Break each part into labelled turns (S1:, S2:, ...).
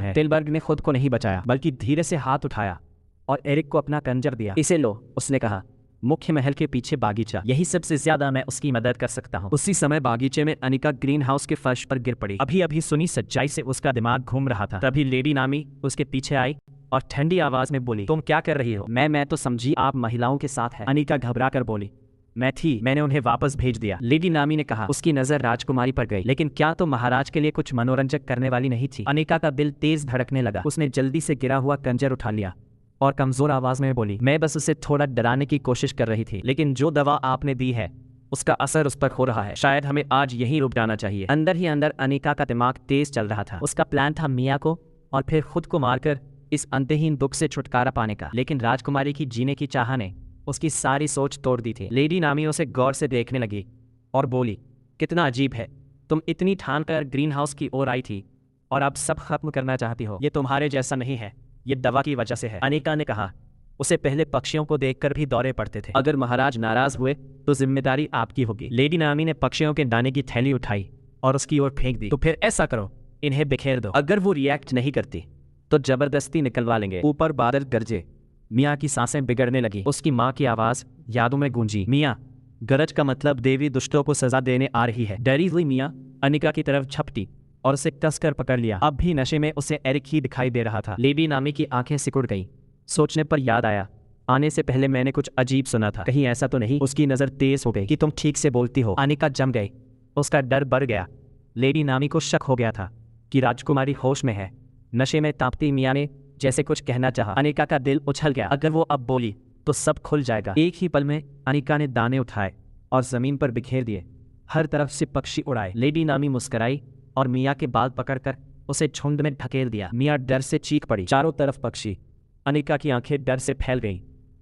S1: है। टिलबर्ग ने खुद को नहीं बचाया बल्कि धीरे से हाथ उठाया और एरिक को अपना खंजर दिया। इसे लो, उसने कहा। मुख्य महल के पीछे बागीचा, यही सबसे ज्यादा मैं उसकी मदद कर सकता हूँ। उसी समय बागीचे में अनिका ग्रीन हाउस के फर्श पर गिर पड़ी। अभी अभी सुनी सच्चाई से उसका दिमाग घूम रहा था। तभी लेडी नामी उसके पीछे आई और ठंडी आवाज में बोली, तुम क्या कर रही हो? मैं तो समझी आप महिलाओं के साथ है। अनिका घबरा कर बोली, मैंने उन्हें वापस भेज दिया। लेडी नामी ने कहा। उसकी नजर राजकुमारी पर गई। लेकिन क्या तो महाराज के लिए कुछ मनोरंजक करने वाली नहीं थी? अनिका का दिल तेज धड़कने लगा। उसने जल्दी से गिरा हुआ खंजर उठा लिया और कमजोर आवाज में बोली, मैं बस उसे थोड़ा डराने की कोशिश कर रही थी, लेकिन जो दवा आपने दी है उसका असर उस पर हो रहा है। शायद हमें आज यहीं रुक जाना चाहिए। अंदर ही अंदर अनिका का दिमाग तेज चल रहा था। उसका प्लान था मिया को और फिर खुद को मारकर इस अंतहीन दुख से छुटकारा पाने का। लेकिन राजकुमारी की जीने की चाह ने उसकी सारी सोच तोड़ दी थी। लेडी नामी उसे गौर से देखने लगी और बोली, कितना अजीब है, तुम इतनी ठान कर ग्रीन हाउस की ओर आई थी और अब सब खत्म करना चाहती हो। ये तुम्हारे जैसा नहीं है, ये दवा की वजह से है। अनिका ने कहा। उसे पहले पक्षियों को देखकर भी दौरे पड़ते थे। अगर महाराज नाराज हुए तो जिम्मेदारी आपकी होगी। लेडी नामी ने पक्षियों के दाने की थैली उठाई और उसकी ओर फेंक दी। तो फिर ऐसा करो, इन्हें बिखेर दो। अगर वो रिएक्ट नहीं करती तो जबरदस्ती निकलवा लेंगे। ऊपर बादल गरजे। मियाँ की सांसें बिगड़ने लगी। उसकी माँ की आवाज यादों में गूंजी, मियाँ, गरज का मतलब देवी दुष्टों को सजा देने आ रही है। डरी हुई मियाँ अनिका की तरफ झपटी और उसे कसकर पकड़ लिया। अब भी नशे में उसे एरिक ही दिखाई दे रहा था। लेडी नामी की आंखें सिकुड़ गईं। सोचने पर याद आया, आने से पहले मैंने कुछ अजीब सुना था। कहीं ऐसा तो नहीं? उसकी नजर तेज हो गई। कि तुम ठीक से बोलती हो। अनिका जम गई। उसका डर बढ़ गया। लेडी नामी को शक हो गया था कि राजकुमारी होश में है। नशे में तापती मियाँ ने जैसे कुछ कहना चाहा। अनिका का दिल उछल गया। अगर वो अब बोली तो सब खुल जाएगा। एक ही पल में अनिका ने दाने उठाए और जमीन पर बिखेर दिए। हर तरफ से पक्षी उड़ाए। लेडी नामी मुस्कुराई और मियाँ के बाल पकड़कर उसे झुंड में ढकेल दिया। मियाँ डर से चीख पड़ी। चारों तरफ पक्षी। अनिका की आंखें डर से फैल गईं।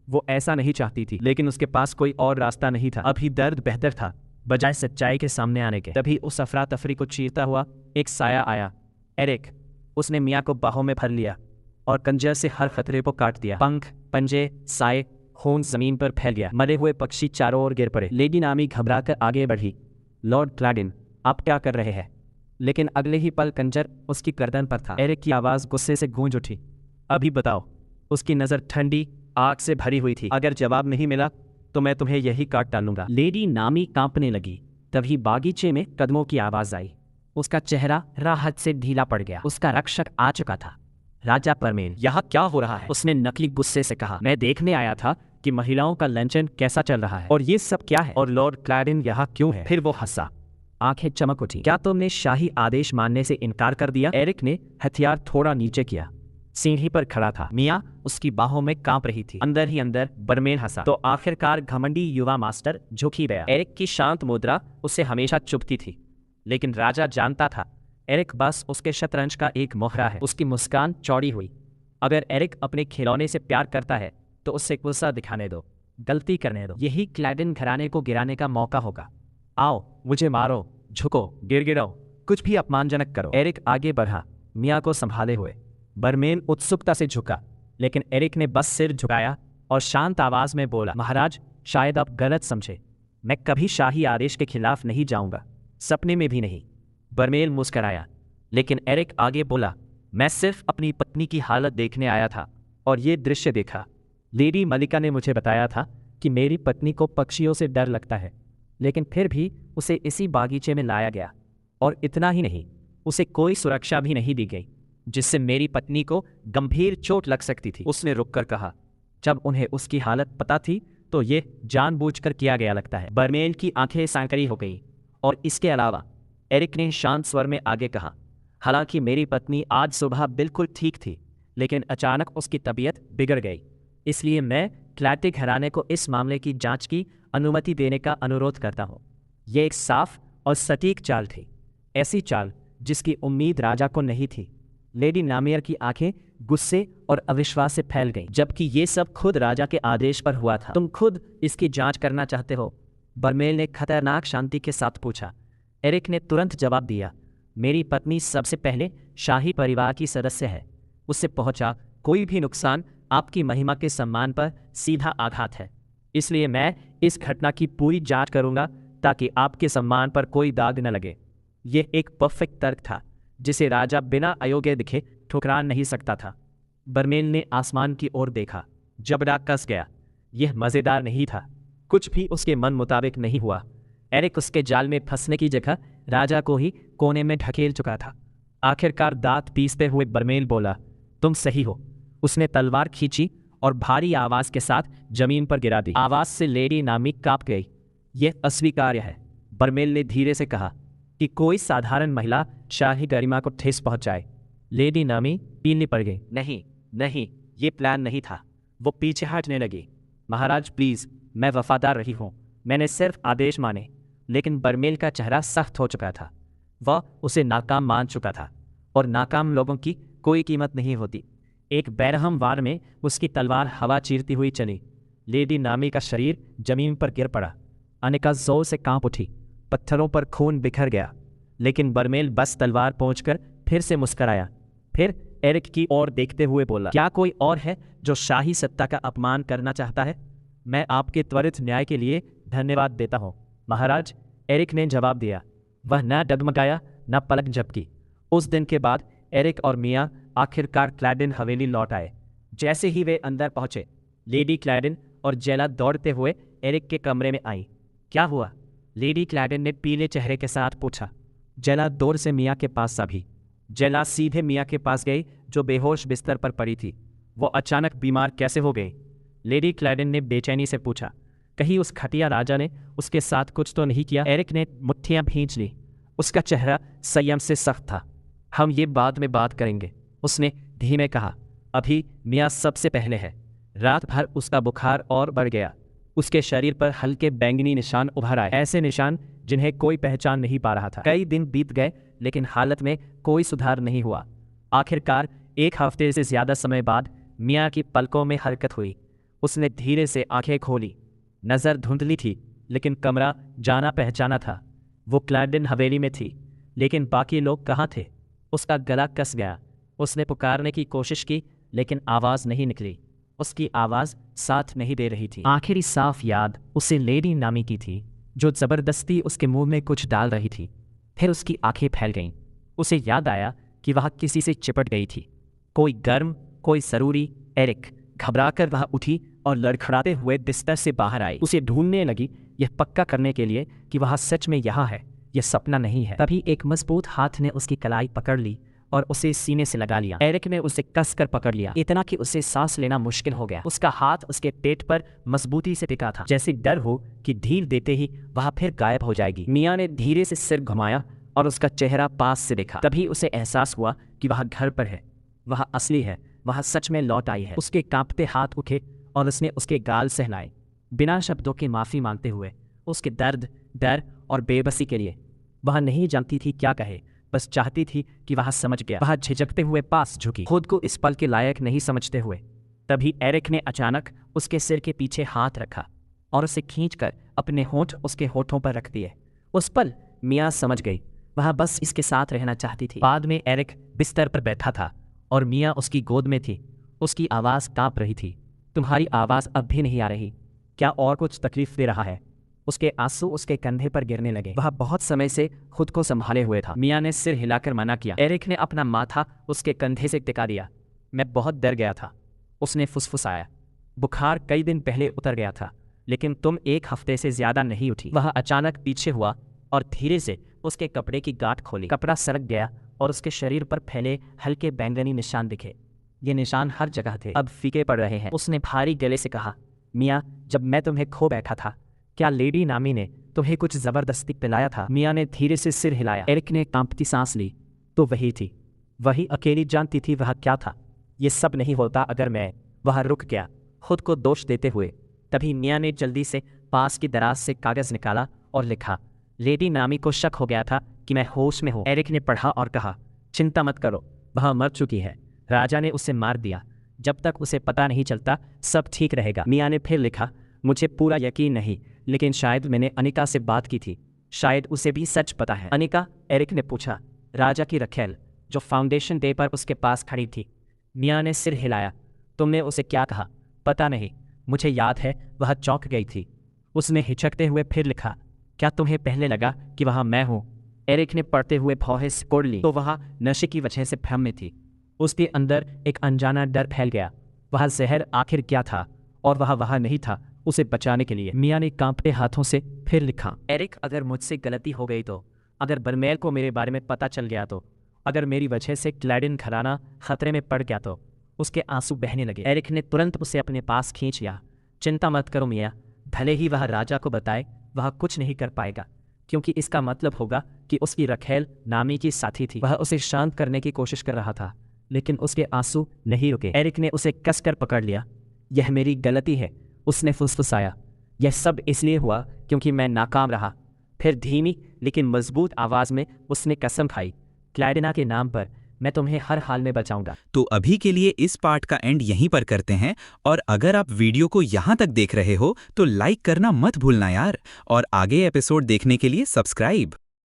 S1: वो ऐसा नहीं चाहती थी, लेकिन उसके पास कोई और रास्ता नहीं था। अभी दर्द बेहतर था बजाय सच्चाई के सामने आने के। तभी उस अफरा तफरी को चीरता हुआ एक साया आया। एरिक। उसने मियाँ को बाहों में भर लिया और खंजर से हर खतरे को काट दिया। पंख, पंजे, साए, खून जमीन पर फैल गया। मरे हुए पक्षी चारों ओर गिर पड़े। लेडी नामी घबराकर आगे बढ़ी। लॉर्ड क्लैडिन, आप क्या कर रहे हैं? लेकिन अगले ही पल खंजर उसकी गर्दन पर था। एरिक की आवाज गुस्से से गूंज उठी, अभी बताओ। उसकी नजर ठंडी आग से भरी हुई थी। अगर जवाब नहीं मिला तो मैं तुम्हें यही काट डालूंगा। लेडी नामी कांपने लगी। तभी बागीचे में कदमों की आवाज आई। उसका चेहरा राहत से ढीला पड़ गया। उसका रक्षक आ चुका था, राजा परमेन। यहाँ क्या हो रहा है? उसने नकली गुस्से से कहा। मैं देखने आया था कि महिलाओं का लंचन कैसा चल रहा है। और ये सब क्या है? और लॉर्ड क्लैडिन यहाँ क्यों है? फिर वो हंसा। आंखें चमक उठी। क्या तुमने शाही आदेश मानने से इनकार कर दिया? एरिक ने हथियार थोड़ा नीचे किया। सीढ़ी पर खड़ा था। मियाँ उसकी बाहों में कांप रही थी। अंदर ही अंदर बरमेन हंसा। तो आखिरकार घमंडी युवा मास्टर झुक ही गया। एरिक की शांत मुद्रा उसे हमेशा चुभती थी, लेकिन राजा जानता था एरिक बस उसके शतरंज का एक मोहरा है। उसकी मुस्कान चौड़ी हुई। अगर एरिक अपने खिलौने से प्यार करता है तो उससे गुस्सा दिखाने दो, गलती करने दो। यही क्लैडिन घराने को गिराने का मौका होगा। आओ, मुझे मारो, झुको, गिड़गिड़ाओ, कुछ भी अपमानजनक करो। एरिक आगे बढ़ा, मियाँ को संभाले हुए। बरमेन उत्सुकता से झुका, लेकिन एरिक ने बस सिर झुकाया और शांत आवाज में बोला, महाराज, शायद आप गलत समझे। मैं कभी शाही आदेश के खिलाफ नहीं जाऊंगा, सपने में भी नहीं। बरमेन मुस्कराया, लेकिन एरिक आगे बोला, मैं सिर्फ अपनी पत्नी की हालत देखने आया था और ये दृश्य देखा। लेडी मलिका ने मुझे बताया था कि मेरी पत्नी को पक्षियों से डर लगता है, लेकिन फिर भी उसे इसी बागीचे में लाया गया। और इतना ही नहीं, उसे कोई सुरक्षा भी नहीं दी गई, जिससे मेरी पत्नी को गंभीर चोट लग सकती थी। उसने रुककर कहा, जब उन्हें उसकी हालत पता थी तो ये जानबूझकर किया गया लगता है। बरमेन की आंखें सांकड़ी हो गई। और इसके अलावा, एरिक ने शांत स्वर में आगे कहा, हालांकि मेरी पत्नी आज सुबह बिल्कुल ठीक थी, लेकिन अचानक उसकी तबीयत बिगड़ गई। इसलिए मैं क्लैटिक घराने को इस मामले की जांच की अनुमति देने का अनुरोध करता हूँ। यह एक साफ और सटीक चाल थी, ऐसी चाल जिसकी उम्मीद राजा को नहीं थी। लेडी नामियर की आंखें गुस्से और अविश्वास से फैल गईं, जबकि ये सब खुद राजा के आदेश पर हुआ था। तुम खुद इसकी जांच करना चाहते हो? बरमेल ने खतरनाक शांति के साथ पूछा। एरिक ने तुरंत जवाब दिया, मेरी पत्नी सबसे पहले शाही परिवार की सदस्य है। उससे पहुंचा कोई भी नुकसान आपकी महिमा के सम्मान पर सीधा आघात है। इसलिए मैं इस घटना की पूरी जांच करूंगा ताकि आपके सम्मान पर कोई दाग न लगे। यह एक परफेक्ट तर्क था जिसे राजा बिना अयोग्य दिखे ठुकरा नहीं सकता था। बर्मेल ने आसमान की ओर देखा। जबड़ा कस गया। यह मज़ेदार नहीं था। कुछ भी उसके मन मुताबिक नहीं हुआ। एरिक उसके जाल में फंसने की जगह राजा को ही कोने में ढकेल चुका था। आखिरकार दांत पीसते हुए बर्मेल बोला, तुम सही हो। उसने तलवार खींची और भारी आवाज के साथ जमीन पर गिरा दी। आवाज से लेडी नामी कांप गई। यह अस्वीकार्य है, बर्मेल ने धीरे से कहा, कि कोई साधारण महिला शाही गरिमा को ठेस पहुंचाए। लेडी नामी पीली पड़ गई। नहीं नहीं, ये प्लान नहीं था। वो पीछे हटने लगी। महाराज प्लीज, मैं वफादार रही हूँ, मैंने सिर्फ आदेश माने। लेकिन बर्मेल का चेहरा सख्त हो चुका था। वह उसे नाकाम मान चुका था और नाकाम लोगों की कोई कीमत नहीं होती। एक बेरहम वार में उसकी तलवार हवा चीरती हुई चली। लेडी नामी का शरीर जमीन पर गिर पड़ा। अनिका जोर से कांप उठी। पत्थरों पर खून बिखर गया। लेकिन बर्मेल बस तलवार पहुंचकर फिर से मुस्कराया। फिर एरिक की ओर देखते हुए बोला, क्या कोई और है जो शाही सत्ता का अपमान करना चाहता है? मैं आपके त्वरित न्याय के लिए धन्यवाद देता हूँ महाराज, एरिक ने जवाब दिया। वह न डगमगाया न पलक झपकी। उस दिन के बाद एरिक और मियाँ आखिरकार क्लैडिन हवेली लौट आए। जैसे ही वे अंदर पहुंचे, लेडी क्लैडिन और जेला दौड़ते हुए एरिक के कमरे में आई। क्या हुआ? लेडी क्लैडिन ने पीले चेहरे के साथ पूछा। जेला दौड़ से मियाँ के पास सा भी। जेला सीधे मियाँ के पास गई जो बेहोश बिस्तर पर पड़ी थी। वो अचानक बीमार कैसे हो गई? लेडी क्लैडिन ने बेचैनी से पूछा। कहीं उस खटिया राजा ने उसके साथ कुछ तो नहीं किया? एरिक ने मुट्ठियां भींच ली। उसका चेहरा संयम से सख्त था। हम ये बाद में बात करेंगे, उसने धीमे कहा। अभी मियाँ सबसे पहले है। रात भर उसका बुखार और बढ़ गया। उसके शरीर पर हल्के बैंगनी निशान उभर आए, ऐसे निशान जिन्हें कोई पहचान नहीं पा रहा था। कई दिन बीत गए लेकिन हालत में कोई सुधार नहीं हुआ। आखिरकार 1 हफ्ते से ज्यादा समय बाद मियाँ की पलकों में हरकत हुई। उसने धीरे से आंखें खोली। नज़र धुंधली थी लेकिन कमरा जाना पहचाना था। वो क्लैडिन हवेली में थी, लेकिन बाकी लोग कहाँ थे? उसका गला कस गया। उसने पुकारने की कोशिश की लेकिन आवाज़ नहीं निकली। उसकी आवाज़ साथ नहीं दे रही थी। आखिरी साफ याद उसे लेडी नामी की थी, जो ज़बरदस्ती उसके मुंह में कुछ डाल रही थी। फिर उसकी आंखें फैल गईं। उसे याद आया कि वह किसी से चिपट गई थी, कोई गर्म, कोई जरूरी। एरिक। घबराकर वह उठी और लड़खड़ाते हुए बिस्तर से बाहर आई। उसे ढूंढने लगी, यह पक्का करने के लिए कि वह सच में यहाँ है, यह सपना नहीं है। तभी एक मजबूत हाथ ने उसकी कलाई पकड़ ली और उसे सीने से लगा लिया। एरिक ने उसे कसकर पकड़ लिया, इतना कि उसे सांस लेना मुश्किल हो गया। उसका हाथ उसके पेट पर मजबूती से टिका था, जैसे डर हो कि ढील देते ही वह फिर गायब हो जाएगी। मियाँ ने धीरे से सिर घुमाया और उसका चेहरा पास से देखा। तभी उसे एहसास हुआ कि वह घर पर है, वह असली है, वह सच में लौट आई है। उसके कांपते हाथ उठे और उसने उसके गाल सहलाए, बिना शब्दों के माफ़ी मांगते हुए, उसके दर्द, डर और बेबसी के लिए। वह नहीं जानती थी क्या कहे, बस चाहती थी कि वह समझ गया। वह झिझकते हुए पास झुकी, खुद को इस पल के लायक नहीं समझते हुए। तभी एरिक ने अचानक उसके सिर के पीछे हाथ रखा और उसे खींचकर अपने होंठ उसके होठों पर रख दिए। उस पल मियाँ समझ गई, वह बस इसके साथ रहना चाहती थी। बाद में एरिक बिस्तर पर बैठा था और मियाँ उसकी गोद में थी। उसकी आवाज़ कांप रही थी। तुम्हारी आवाज़ अब भी नहीं आ रही, क्या और कुछ तकलीफ दे रहा है? उसके आंसू उसके कंधे पर गिरने लगे। वह बहुत समय से खुद को संभाले हुए था। मियाँ ने सिर हिलाकर मना किया। एरिक ने अपना माथा उसके कंधे से टिका दिया। मैं बहुत डर गया था, उसने फुसफुसाया। बुखार कई दिन पहले उतर गया था, लेकिन तुम 1 हफ्ते से ज्यादा नहीं उठी। वह अचानक पीछे हुआ और धीरे से उसके कपड़े की गांठ खोली। कपड़ा सरक गया और उसके शरीर पर फैले हल्के बैंगनी निशान दिखे। ये निशान हर जगह थे, अब फीके पड़ रहे हैं। उसने भारी गले से कहा, मियाँ, जब मैं तुम्हें खो बैठा था, क्या लेडी नामी ने तुम्हें कुछ जबरदस्ती पिलाया था? मियाँ ने धीरे से सिर हिलाया। एरिक ने कांपती सांस ली। तो वही थी, वही अकेली जानती थी वह क्या था। ये सब नहीं होता अगर मैं। वह रुक गया, खुद को दोष देते हुए। तभी मियाँ ने जल्दी से पास की दराज से कागज निकाला और लिखा, लेडी नामी को शक हो गया था कि मैं होश में हूँ। एरिक ने पढ़ा और कहा, चिंता मत करो, वह मर चुकी है, राजा ने उसे मार दिया। जब तक उसे पता नहीं चलता सब ठीक रहेगा। मियाँ ने फिर लिखा, मुझे पूरा यकीन नहीं, लेकिन शायद मैंने अनिका से बात की थी, शायद उसे भी सच पता है। अनिका? एरिक ने पूछा। राजा की रखेल, जो फाउंडेशन डे पर उसके पास खड़ी थी। मियाँ ने सिर हिलाया। तुमने उसे क्या कहा? पता नहीं, मुझे याद है वह चौंक गई थी। उसने हिचकते हुए फिर लिखा, क्या तुम्हें पहले लगा कि वह मैं हूँ? एरिक ने पढ़ते हुए भौहें सिकोड़ ली। तो वह नशे की वजह से भ्रम में थी। उसके अंदर एक अनजाना डर फैल गया। वह जहर आखिर क्या था, और वह वहाँ नहीं था उसे बचाने के लिए। मिया ने कांपते हाथों से फिर लिखा, एरिक, अगर मुझसे गलती हो गई तो, अगर बर्मेल को मेरे बारे में पता चल गया तो, अगर मेरी वजह से क्लैडिन घराना खतरे में पड़ गया तो। उसके आंसू बहने लगे। एरिक ने तुरंत उसे अपने पास खींच लिया। चिंता मत करो मिया, भले ही वह राजा को बताए, वह कुछ नहीं कर पाएगा, क्योंकि इसका मतलब होगा कि उसकी रखेल नामी की साथी थी। वह उसे शांत करने की कोशिश कर रहा था, लेकिन उसके आंसू नहीं रुके। एरिक ने उसे कसकर पकड़ लिया। यह मेरी गलती है, उसने फुसफुसाया। यह सब इसलिए हुआ क्योंकि मैं नाकाम रहा। फिर धीमी लेकिन मजबूत आवाज में उसने कसम खाई, क्लैडिना के नाम पर मैं तुम्हें हर हाल में बचाऊंगा।
S2: तो अभी के लिए इस पार्ट का एंड यहीं पर करते हैं, और अगर आप वीडियो को यहाँ तक देख रहे हो तो लाइक करना मत भूलना यार, और आगे एपिसोड देखने के लिए सब्सक्राइब।